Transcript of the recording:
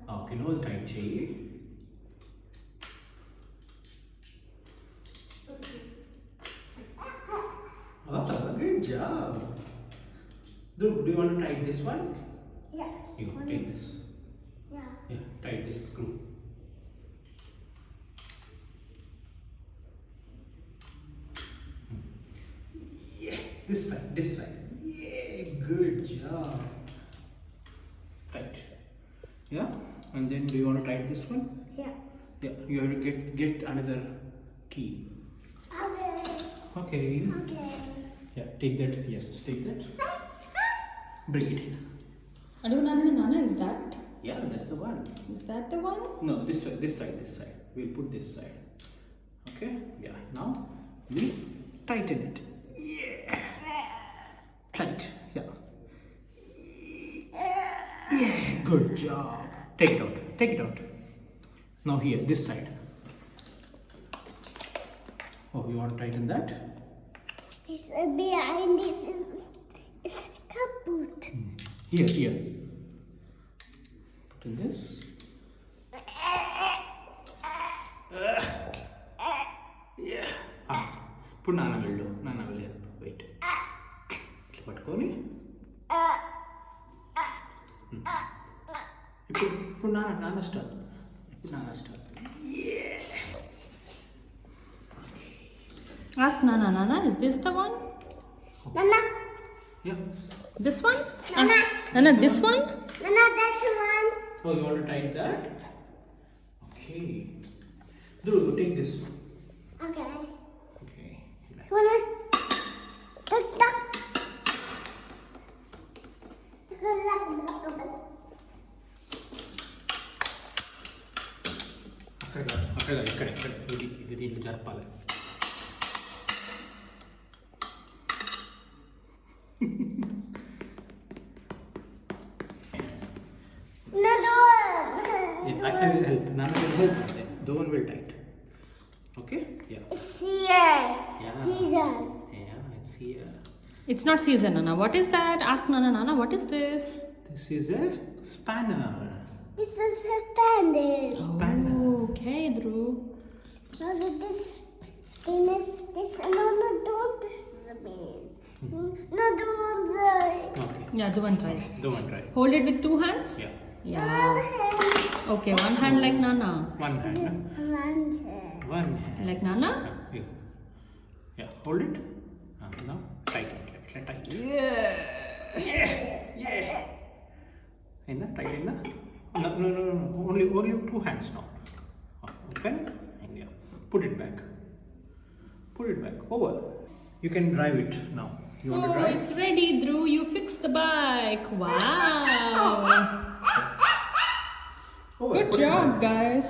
Okay, no tight chain. Oh, good job. Do you want to tie this one? Yeah. You take this. Yeah. Yeah, tie this screw. Yeah, this side, this side. Yeah, good job. Tight. Yeah, and then do you want to tie this one? Yeah. Yeah, you have to get another key. Okay. Okay. Okay. Yeah, take that. Yes, take that. Bring it here. Nana, is that? Yeah, that's the one. Is that the one? No, this side, this side, this side. We'll put this side. Okay? Yeah. Now we tighten it. Yeah. Tight. Yeah. Yeah. Good job. Take it out. Take it out. Now here, this side. Oh, you want to tighten that? It's behind it is kaput. Here, here. Put in this. Yeah. Put Nana will do. Nana will help. Wait. పట్టుకొని ఇప్పుడు నాన్న start. ఇప్పుడు నాన్న start. Ask Nana, is this the one? Nana. Yeah. This one? Nana. Nana, this one? Nana, that's one. Oh, you want to tie that? Okay. Dhruv, take this. Okay. Okay. Wanna? Tuck tuck. అక్కడ ఇక్కడ ఇక్కడ ఇది దీంట్లో జరపాలి. No, no. I will help. Nana will help us then. The one will tight. Okay? Yeah. It's here. Yeah. Caesar. Yeah, it's here. It's not Caesar, Nana. What is that? Ask Nana, what is this? This is a spanner. This is a bandage. Spanner. Okay, Dhruv. No, this spin is this. No, don't spin. No, don't try. Okay. Yeah, do one try. The one try. Hold it with 2 hands? Yeah. Yeah. Okay, one hand like Nana. One hand. One hand. Like Nana? Yeah. Yeah. Hold it. Now tighten it. Tight. Yeah. Yeah. In the tight in the. No. Only 2 hands now. Open and yeah. Put it back. Put it back. Over. You can drive it now. You want to Oh, drive? it's ready, Dhruv. You fixed the bike. Wow. Over. Good Put it job, back. guys.